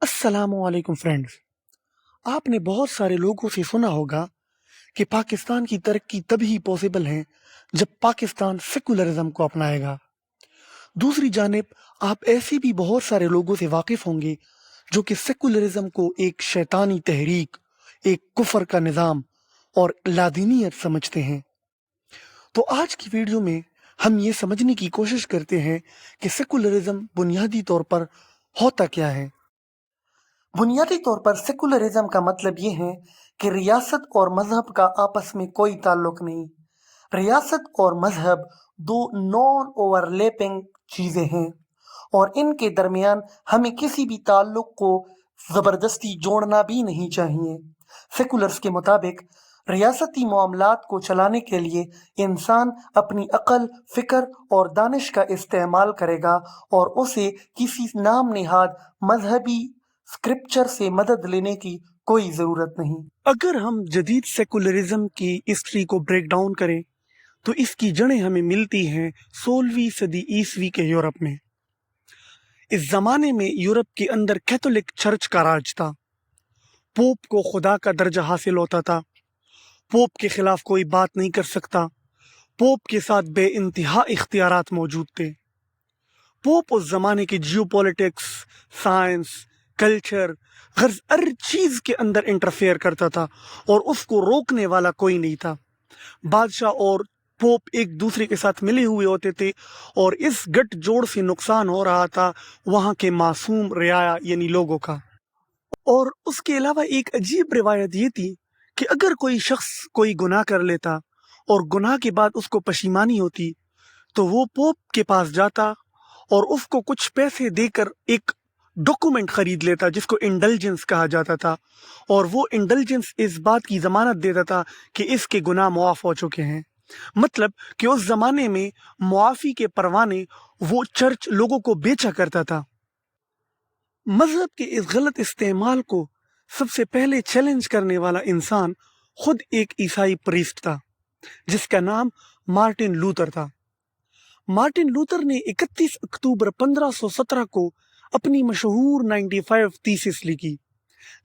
अस्सलाम वालेकुम फ्रेंड्स। आपने बहुत सारे लोगों से सुना होगा कि पाकिस्तान की तरक्की तभी पॉसिबल है जब पाकिस्तान सेकुलरिज्म को अपनाएगा। दूसरी जानिब आप ऐसे भी बहुत सारे लोगों से वाकिफ होंगे जो कि सेकुलरिज्म को एक शैतानी तहरीक, एक कुफर का निज़ाम और लादीनियत समझते हैं। तो आज की वीडियो में हम ये समझने की कोशिश करते हैं कि सेकुलरिज्म बुनियादी तौर पर होता क्या है। बुनियादी तौर पर सेकुलरिज्म का मतलब ये है कि रियासत और मजहब का आपस में कोई ताल्लुक नहीं। रियासत और मजहब दो नॉन ओवरलैपिंग चीज़ें हैं और इनके दरमियान हमें किसी भी ताल्लुक को ज़बरदस्ती जोड़ना भी नहीं चाहिए। सेकुलर्स के मुताबिक रियासती मामलात को चलाने के लिए इंसान अपनी अक्ल, फ़िक्र और दानिश का इस्तेमाल करेगा और उसे किसी नाम निहाद मजहबी स्क्रिप्चर से मदद लेने की कोई ज़रूरत नहीं। अगर हम जदीद सेकुलरिज्म की हिस्ट्री को ब्रेक डाउन करें तो इसकी जड़ें हमें मिलती हैं 16वीं सदी ईसवी के यूरोप में। इस जमाने में यूरोप के अंदर कैथोलिक चर्च का राज था। पोप को खुदा का दर्जा हासिल होता था। पोप के खिलाफ कोई बात नहीं कर सकता। पोप के साथ बे इंतहा इख्तियारात मौजूद थे। पोप उस जमाने की जियोपॉलिटिक्स, साइंस, कल्चर, गर्ज हर चीज के अंदर इंटरफेयर करता था और उसको रोकने वाला कोई नहीं था। बादशाह और पोप एक दूसरे के साथ मिले हुए होते थे और इस गठजोड़ से नुकसान हो रहा था वहाँ के मासूम रियाया यानी लोगों का। और उसके अलावा एक अजीब रिवायत ये थी कि अगर कोई शख्स कोई गुनाह कर लेता और गुनाह के बाद उसको पशीमानी होती तो वो पोप के पास जाता और उसको कुछ पैसे देकर एक डॉक्यूमेंट खरीद लेता जिसको इंडल्जेंस कहा जाता था, और वो इंडल्जेंस इस बात की जमानत देता था कि इसके गुनाह मुआफ हो चुके हैं। मतलब कि उस जमाने में मुआफी के परवाने वो चर्च लोगों को बेचा करता था। मजहब के इस गलत इस्तेमाल को सबसे पहले चैलेंज करने वाला इंसान खुद एक ईसाई प्रीस्ट था जिसका नाम मार्टिन लूथर था। मार्टिन लूथर ने 31 अक्टूबर 1517 को अपनी मशहूर 95 थीसिस लिखी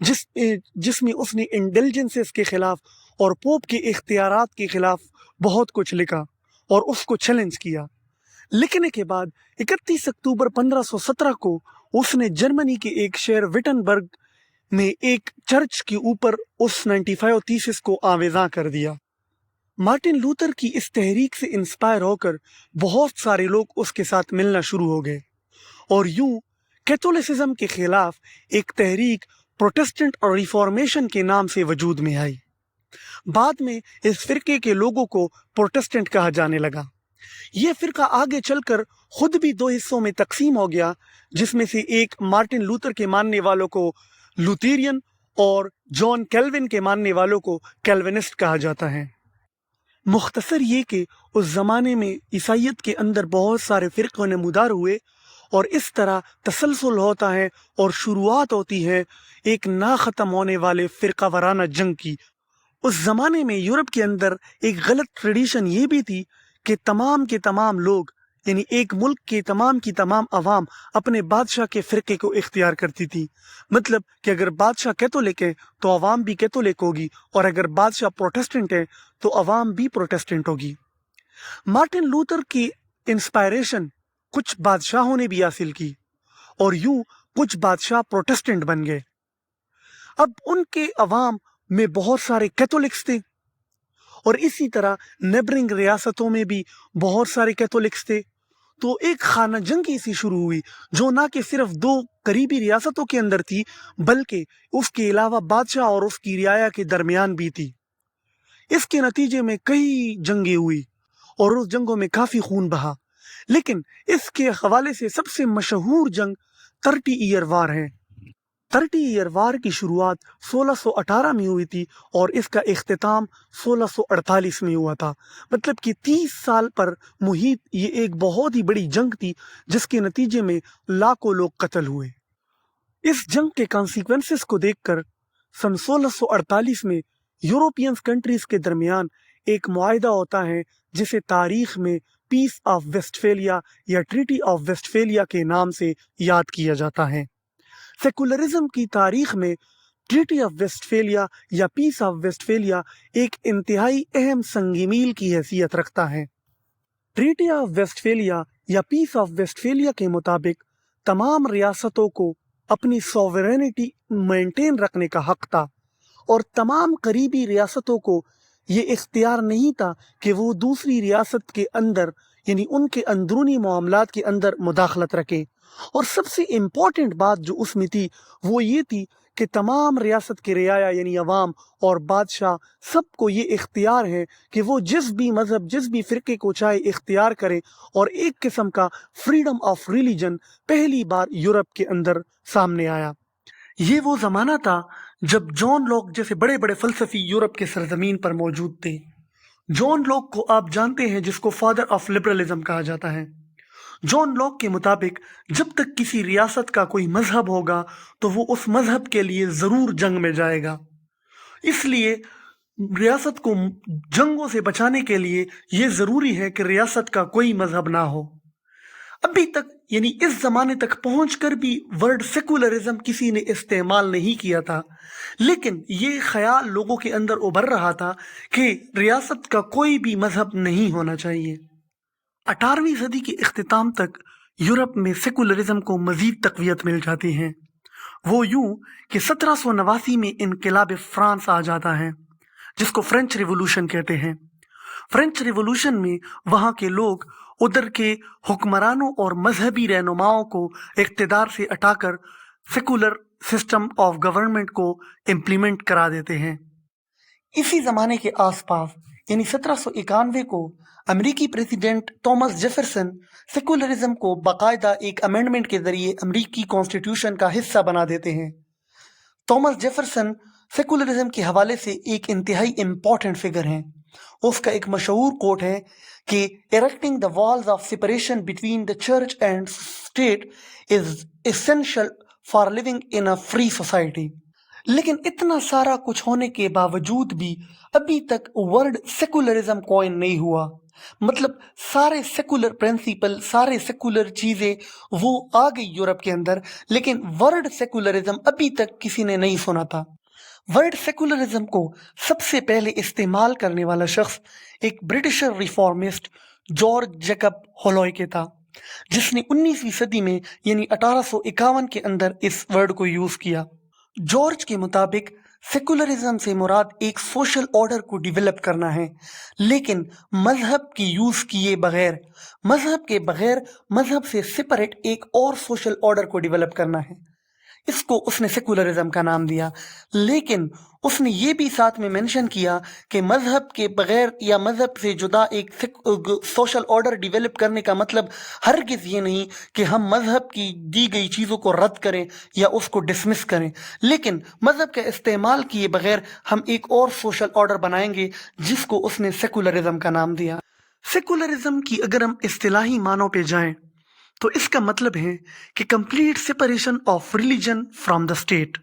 जिसमें उसने इंटेलिजेंसेस के खिलाफ और पोप के इख्तियारात के खिलाफ बहुत कुछ लिखा और उसको चैलेंज किया। लिखने के बाद 31 अक्टूबर 1517 को उसने जर्मनी के एक शहर विटनबर्ग में एक चर्च के ऊपर उस 95 थीसिस को आवेजा कर दिया। मार्टिन लूथर की इस तहरीक से इंस्पायर होकर बहुत सारे लोग उसके साथ मिलना शुरू हो गए और यूं कैथोलिसिज्म के खिलाफ एक तहरीक प्रोटेस्टेंट और रिफॉर्मेशन के नाम से वजूद में आई। बाद में इस फिरके के लोगों को प्रोटेस्टेंट कहा जाने लगा। यह फिरका आगे चलकर खुद भी दो हिस्सों में तकसीम हो गया, जिसमें से एक मार्टिन लूथर के मानने वालों को लूथेरियन और जॉन कैल्विन के मानने वालों को कैल्विनिस्ट कहा जाता है। मुख्तसर ये कि उस ज़माने में ईसाइयत के अंदर बहुत सारे फ़िरक़े नमूदार हुए और इस तरह तसलसल होता है और शुरुआत होती है एक ना ख़त्म होने वाले फ़िरका वाराना जंग की। उस ज़माने में यूरोप के अंदर एक गलत ट्रेडिशन ये भी थी कि तमाम के तमाम लोग यानी एक मुल्क के तमाम की तमाम अवाम अपने बादशाह के फ़िरके को इख्तियार करती थी। मतलब कि अगर बादशाह कैथोलिक है तो अवाम भी कैथोलिक होगी और अगर बादशाह प्रोटेस्टेंट है तो अवाम भी प्रोटेस्टेंट होगी। मार्टिन लूथर की इंस्पायरेशन कुछ बादशाहों ने भी हासिल की और यूं कुछ बादशाह प्रोटेस्टेंट बन गए। अब उनके अवाम में बहुत सारे कैथोलिक्स थे और इसी तरह नेबरिंग रियासतों में भी बहुत सारे कैथोलिक्स थे। तो एक खाना जंगी सी शुरू हुई जो ना कि सिर्फ दो करीबी रियासतों के अंदर थी बल्कि उसके अलावा बादशाह और उसकी रियाया के दरमियान भी थी। इसके नतीजे में कई जंगें हुई और उस जंगों में काफ़ी खून बहा, लेकिन इसके हवाले से सबसे मशहूर जंग 30 ईयर वार है। 30 ईयर वार की शुरुआत 1618 में हुई थी और इसका इख्तिताम 1648 में हुआ था। मतलब कि 30 साल पर मुहित ये एक बहुत ही बड़ी जंग थी जिसके नतीजे में लाखों लोग कत्ल हुए। इस जंग के कॉन्सिक्वेंसेस को देखकर सन 1648 में यूरोपियन कंट्रीज के दरमियान एक मुआहिदा होता है जिसे तारीख में पीस ऑफ वेस्टफेलिया या ट्रीटी ऑफ वेस्टफेलिया के नाम से याद किया जाता है। सेकुलरिज्म की तारीख में ट्रीटी ऑफ वेस्टफेलिया या पीस ऑफ वेस्टफेलिया एक इंतहाई अहम संगी मील की हैसियत रखता है। ट्रीटी ऑफ वेस्टफेलिया या पीस ऑफ वेस्टफेलिया के मुताबिक तमाम रियासतों को अपनी सॉवरेनिटी मेंटेन रखने का हक था और तमाम करीबी रियासतों को ये इख्तियार नहीं था कि वो दूसरी रियासत के अंदर यानी उनके अंदरूनी मामलात के अंदर मुदाखलत रखें। और सबसे इम्पॉर्टेंट बात जो उसमें थी वो ये थी कि तमाम रियासत के रियाया यानी अवाम और बादशाह सबको ये इख्तियार है कि वो जिस भी मज़हब जिस भी फ़िरके को चाहे इख्तियार करें, और एक किस्म का फ्रीडम ऑफ रिलीजन पहली बार यूरोप के अंदर सामने आया। ये वो ज़माना था जब जॉन लॉक जैसे बड़े बड़े फ़लसफ़ी यूरोप के सरजमीन पर मौजूद थे। जॉन लॉक को आप जानते हैं, जिसको फादर ऑफ लिबरलिज्म कहा जाता है। जॉन लॉक के मुताबिक जब तक किसी रियासत का कोई मजहब होगा तो वो उस मजहब के लिए ज़रूर जंग में जाएगा। इसलिए रियासत को जंगों से बचाने के लिए ये ज़रूरी है कि रियासत का कोई मजहब ना हो। अभी तक यानी इस ज़माने तक पहुंचकर भी वर्ड सेकुलरिज्म किसी ने इस्तेमाल नहीं किया था, लेकिन ये ख्याल लोगों के अंदर उभर रहा था कि रियासत का कोई भी मजहब नहीं होना चाहिए। 18वीं सदी के इख्तिताम तक यूरोप में सेकुलरिज्म को मजीद तकवीत मिल जाती है। वो यूं कि 1789 में इनकलाब फ्रांस आ जाता है, जिसको फ्रेंच रिवॉल्यूशन कहते हैं। फ्रेंच रिवॉल्यूशन में वहाँ के लोग उधर के हुक्मरानों और मजहबी रहनुमाओं को इक़्तिदार से हटाकर सेकुलर सिस्टम ऑफ गवर्नमेंट को इम्प्लीमेंट करा देते हैं। इसी ज़माने के आसपास यानी 1791 को अमेरिकी प्रेसिडेंट थॉमस जेफरसन सेकुलरिज्म को बाकायदा एक अमेंडमेंट के ज़रिए अमेरिकी कॉन्स्टिट्यूशन का हिस्सा बना देते हैं। थॉमस जेफरसन सेकुलरिज्म के हवाले से एक इंतहाई इम्पॉर्टेंट फिगर हैं। उसका एक मशहूर कोट है कि erecting the walls of separation between the church and state is essential for living in a free society. लेकिन इतना सारा कुछ होने के बावजूद भी अभी तक वर्ड सेकुलरिज्म कॉइन नहीं हुआ। मतलब सारे सेकुलर प्रिंसिपल सारे सेकुलर चीज़ें वो आ गई यूरोप के अंदर, लेकिन वर्ड सेकुलरिज्म अभी तक किसी ने नहीं सुना था। वर्ड सेकुलरिज्म को सबसे पहले इस्तेमाल करने वाला शख्स एक ब्रिटिशर रिफॉर्मिस्ट जॉर्ज जैकब होलोय था, जिसने 19वीं सदी में यानी 1851 के अंदर इस वर्ड को यूज़ किया। जॉर्ज के मुताबिक सेकुलरिज्म से मुराद एक सोशल ऑर्डर को डिवेलप करना है, लेकिन मजहब की यूज़ किए बगैर, मजहब के बगैर मजहब से सेपरेट एक और सोशल ऑर्डर को डिवेलप करना है। इसको उसने सेकुलरिज्म का नाम दिया, लेकिन उसने ये भी साथ में मेंशन किया कि मजहब के बगैर या मजहब से जुदा एक सोशल ऑर्डर डिवेलप करने का मतलब हरगिज़ ये नहीं कि हम मजहब की दी गई चीज़ों को रद्द करें या उसको डिसमिस करें, लेकिन मजहब के इस्तेमाल किए बगैर हम एक और सोशल ऑर्डर बनाएंगे, जिसको उसने सेकुलरिज्म का नाम दिया। सेकुलरिज्म की अगर हम इस्तिलाही मानों पे जाएं तो इसका मतलब है कि complete separation of religion from the state,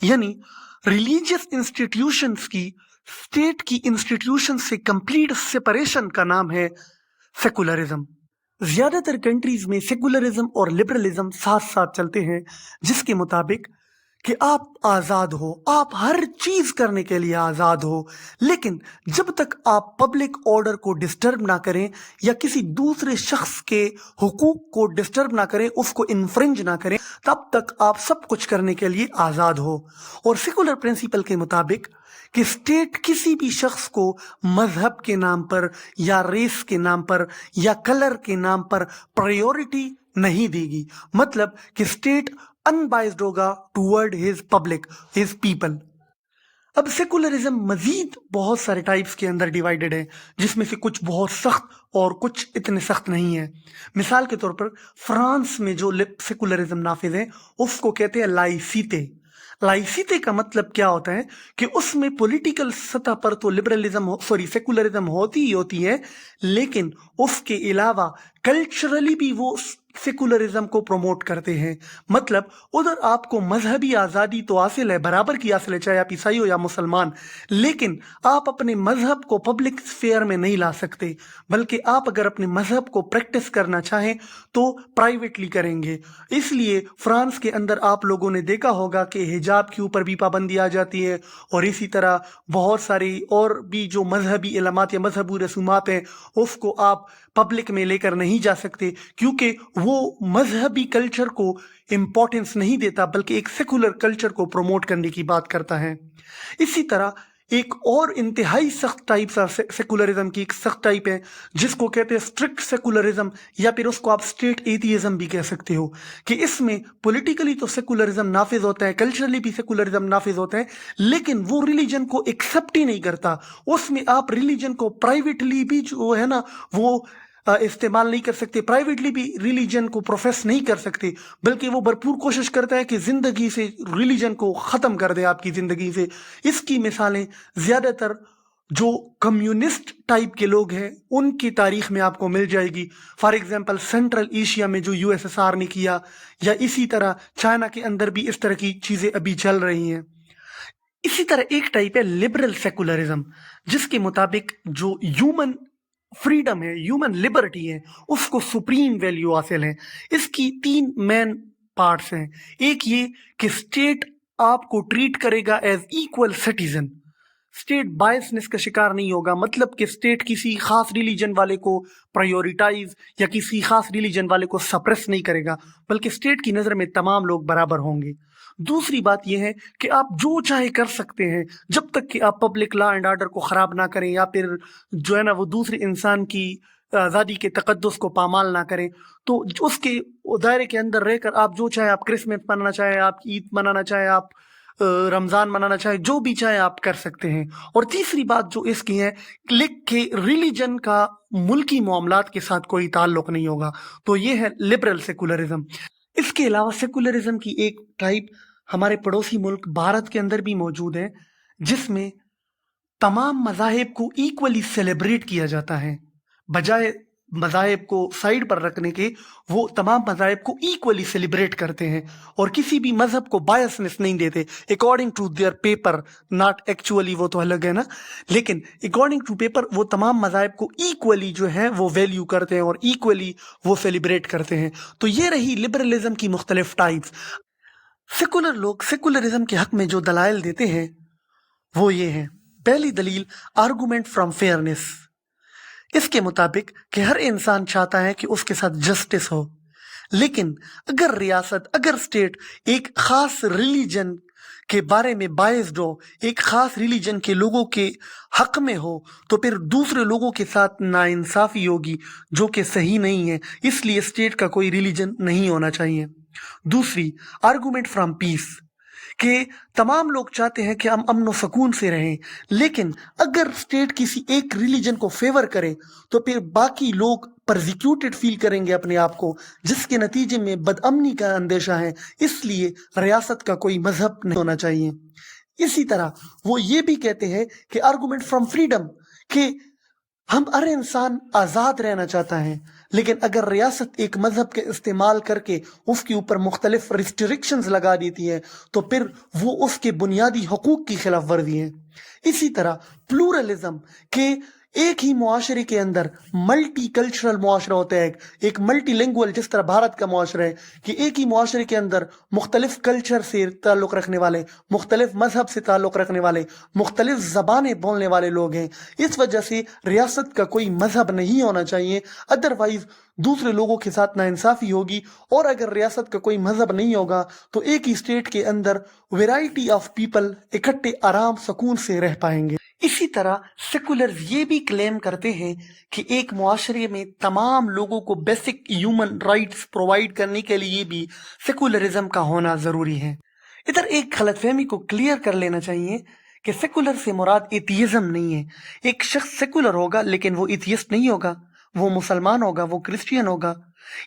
यानी रिलीजियस इंस्टीट्यूशंस की स्टेट की इंस्टीट्यूशन से कंप्लीट सेपरेशन का नाम है सेकुलरिज्म। ज़्यादातर कंट्रीज में सेकुलरिज्म और लिबरलिज्म साथ साथ चलते हैं, जिसके मुताबिक कि आप आज़ाद हो, आप हर चीज़ करने के लिए आज़ाद हो, लेकिन जब तक आप पब्लिक ऑर्डर को डिस्टर्ब ना करें या किसी दूसरे शख्स के हुकूक को डिस्टर्ब ना करें, उसको इन्फ्रिंज ना करें, तब तक आप सब कुछ करने के लिए आज़ाद हो। और सेकुलर प्रिंसिपल के मुताबिक कि स्टेट किसी भी शख्स को मजहब के नाम पर या रेस के नाम पर या कलर के नाम पर प्रायोरिटी नहीं देगी, मतलब कि स्टेट अनबाइज्ड होगा toward his public, his people. अब सेकुलरिज्म मजीद बहुत सारे टाइप्स के अंदर डिवाइडेड है, जिसमें से कुछ बहुत सख्त और कुछ इतने सख्त नहीं है। मिसाल के तौर पर फ्रांस में जो सेकुलरिज्म नाफिज है उसको कहते हैं लाइसीते। लाइसीते का मतलब क्या होता है कि उसमें पॉलिटिकल सतह पर तो सेकुलरिज्म होती ही होती है, लेकिन उसके अलावा कल्चरली भी वो सेकुलरिज्म को प्रमोट करते हैं। मतलब उधर आपको मजहबी आज़ादी तो हासिल है, बराबर की हासिल है, चाहे आप ईसाई हो या मुसलमान, लेकिन आप अपने मजहब को पब्लिक स्फेयर में नहीं ला सकते, बल्कि आप अगर अपने मजहब को प्रैक्टिस करना चाहें तो प्राइवेटली करेंगे। इसलिए फ्रांस के अंदर आप लोगों ने देखा होगा कि हिजाब के ऊपर भी पाबंदी आ जाती है, और इसी तरह बहुत सारी और भी जो मजहबी इल्मात या मजहबी रसूमात हैं उसको आप पब्लिक में लेकर नहीं जा सकते, क्योंकि वो मजहबी कल्चर को इम्पोर्टेंस नहीं देता, बल्कि एक सेकुलर कल्चर को प्रमोट करने की बात करता है। इसी तरह एक और इंतहाई सख्त टाइप सा सेकुलरिज्म की एक सख्त टाइप है जिसको कहते हैं स्ट्रिक्ट सेकुलरिज्म, या फिर उसको आप स्टेट एथियज्म भी कह सकते हो, कि इसमें पॉलिटिकली तो सेकुलरिज्म नाफिज होता है, कल्चरली भी सेकुलरिज्म नाफिज होता है, लेकिन वो रिलीजन को एक्सेप्ट ही नहीं करता। उसमें आप रिलीजन को प्राइवेटली भी जो है ना वो इस्तेमाल नहीं कर सकते, प्राइवेटली भी रिलीजन को प्रोफेस नहीं कर सकते, बल्कि वो भरपूर कोशिश करता है कि जिंदगी से रिलीजन को ख़त्म कर दे आपकी ज़िंदगी से। इसकी मिसालें ज़्यादातर जो कम्युनिस्ट टाइप के लोग हैं उनकी तारीख में आपको मिल जाएगी। फॉर एग्जांपल सेंट्रल एशिया में जो यूएसएसआर ने किया, या इसी तरह चाइना के अंदर भी इस तरह की चीज़ें अभी चल रही हैं। इसी तरह एक टाइप है लिबरल सेकुलरिज्म, जिसके मुताबिक जो ह्यूमन फ्रीडम है, ह्यूमन लिबर्टी है, उसको सुप्रीम वैल्यू हासिल है। इसकी 3 मेन पार्ट्स हैं। एक ये कि स्टेट आपको ट्रीट करेगा as equal citizen, state biasness का शिकार नहीं होगा, मतलब कि स्टेट किसी खास रिलीजन वाले को प्रायोरिटाइज या किसी खास रिलीजन वाले को सप्रेस नहीं करेगा, बल्कि स्टेट की नज़र में तमाम लोग बराबर होंगे। दूसरी बात यह है कि आप जो चाहे कर सकते हैं जब तक कि आप पब्लिक लॉ एंड ऑर्डर को ख़राब ना करें, या फिर जो है ना वो दूसरे इंसान की आज़ादी के तकद्दुस को पामाल ना करें। तो उसके दायरे के अंदर रहकर आप जो चाहे, आप क्रिसमस मनाना चाहे, आप ईद मनाना चाहे, आप रमज़ान मनाना चाहे, जो भी चाहे आप कर सकते हैं। और तीसरी बात जो इसकी है, लिख के रिलीजन का मुल्की मामलात के साथ कोई ताल्लुक़ नहीं होगा। तो ये है लिबरल सेकुलरिज्म। इसके अलावा सेकुलरिज्म की एक टाइप हमारे पड़ोसी मुल्क भारत के अंदर भी मौजूद है, जिसमें तमाम मज़ाहिब को इक्वली सेलिब्रेट किया जाता है। बजाय मज़ाहिब को साइड पर रखने के, वो तमाम मज़ाहिब को इक्वली सेलिब्रेट करते हैं और किसी भी मज़हब को बायसनेस नहीं देते according to their paper, not actually, वो तो अलग है ना, लेकिन अकॉर्डिंग टू पेपर वो तमाम मज़ाहिब को इक्वली जो है वो वैल्यू करते हैं और इक्वली वो सेलिब्रेट करते हैं। तो ये रही लिबरलिज्म की मुख्तलिफ टाइप्स। सेकुलर लोग सेकुलरिज्म के हक में जो दलाइल देते हैं वो ये हैं। पहली दलील, आर्गूमेंट फ्रॉम फेयरनेस। इसके मुताबिक कि हर इंसान चाहता है कि उसके साथ जस्टिस हो, लेकिन अगर रियासत, अगर स्टेट एक खास रिलीजन के बारे में बायस्ड हो, एक खास रिलीजन के लोगों के हक में हो, तो फिर दूसरे लोगों के साथ नाइंसाफी होगी, जो कि सही नहीं है। इसलिए स्टेट का कोई रिलीजन नहीं होना चाहिए। दूसरी, आर्गूमेंट फ्रॉम पीस, कि तमाम लोग चाहते हैं कि हम अमन व सुकून से रहें, लेकिन अगर स्टेट किसी एक रिलीजन को फेवर करे तो फिर बाकी लोग परसिक्यूटेड फील करेंगे अपने आप को, जिसके नतीजे में बदअमनी का अंदेशा है। इसलिए रियासत का कोई मजहब नहीं होना चाहिए। इसी तरह वो ये भी कहते हैं कि आर्गूमेंट फ्रॉम फ्रीडम, कि हम हर इंसान आज़ाद रहना चाहता है, लेकिन अगर रियासत एक मजहब के इस्तेमाल करके उसके ऊपर मुख्तलिफ रिस्ट्रिक्शंस लगा देती है तो फिर वो उसके बुनियादी हकूक़ की खिलाफ वर्जी है। इसी तरह प्लूरलिज्म, के एक ही मुआशरे के अंदर मल्टी कल्चरल मुआशरा होता है, एक मल्टी लिंगुअल, जिस तरह भारत का मुआशरा है कि एक ही मुआशरे के अंदर मुख्तलिफ कल्चर से ताल्लुक़ रखने वाले, मुख्तलिफ मजहब से ताल्लुक़ रखने वाले, मुख्तलिफ ज़बानें बोलने वाले लोग हैं। इस वजह से रियासत का कोई मजहब नहीं होना चाहिए, अदरवाइज दूसरे लोगों के साथ नाइंसाफ़ी होगी। और अगर रियासत का कोई मजहब नहीं होगा तो एक ही स्टेट के अंदर वैरायटी ऑफ पीपल इकट्ठे आराम सुकून से रह पाएंगे। इसी तरह सेकुलर्स ये भी क्लेम करते हैं कि एक मुआशरे में तमाम लोगों को बेसिक ह्यूमन राइट्स प्रोवाइड करने के लिए भी सेकुलरिज्म का होना ज़रूरी है। इधर एक गलतफहमी को क्लियर कर लेना चाहिए कि सेकुलर से मुराद एथियज्म नहीं है। एक शख्स सेकुलर होगा लेकिन वो एथियस्ट नहीं होगा, वो मुसलमान होगा, वो क्रिश्चियन होगा।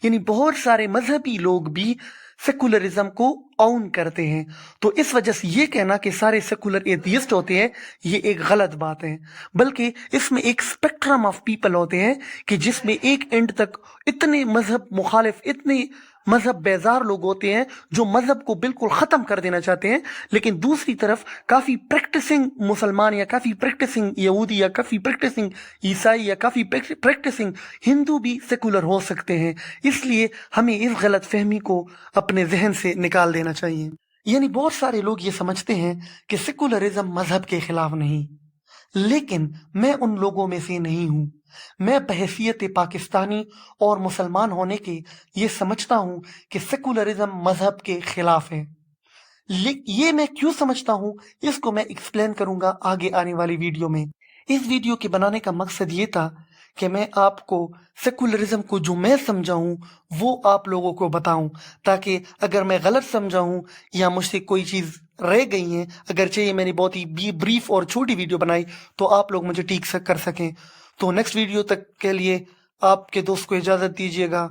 यानी बहुत सारे मजहबी लोग भी सेकुलरिज्म को ऑन करते हैं। तो इस वजह से ये कहना कि सारे सेकुलर एथियस्ट होते हैं, ये एक गलत बात है। बल्कि इसमें एक स्पेक्ट्रम ऑफ पीपल होते हैं कि जिसमें एक एंड तक इतने मजहब मुखालिफ, इतने मजहब बेजार लोग होते हैं जो मजहब को बिल्कुल ख़त्म कर देना चाहते हैं, लेकिन दूसरी तरफ काफ़ी प्रैक्टिसिंग मुसलमान या काफ़ी प्रैक्टिसिंग यहूदी या काफ़ी प्रैक्टिसिंग ईसाई या काफ़ी प्रैक्टिसिंग हिंदू भी सेकुलर हो सकते हैं। इसलिए हमें इस गलत फहमी को अपने जहन से निकाल देना चाहिए। यानी बहुत सारे लोग ये समझते हैं कि सेकुलरिज्म मजहब के खिलाफ नहीं, लेकिन मैं उन लोगों में से नहीं हूं। मैं बहैसियत पाकिस्तानी और मुसलमान होने के ये समझता हूं कि सेकुलरिज्म मजहब के खिलाफ है। ये मैं क्यों समझता हूं, इसको मैं एक्सप्लेन करूंगा आगे आने वाली वीडियो में। इस वीडियो के बनाने का मकसद ये था कि मैं आपको सेकुलरिज्म को जो मैं समझा हूं वो आप लोगों को बताऊं, ताकि अगर मैं गलत समझा हूं या मुझसे कोई चीज़ रह गई है, अगर चाहिए मैंने बहुत ही ब्रीफ और छोटी वीडियो बनाई, तो आप लोग मुझे ठीक कर सकें। तो नेक्स्ट वीडियो तक के लिए आपके दोस्त को इजाज़त दीजिएगा।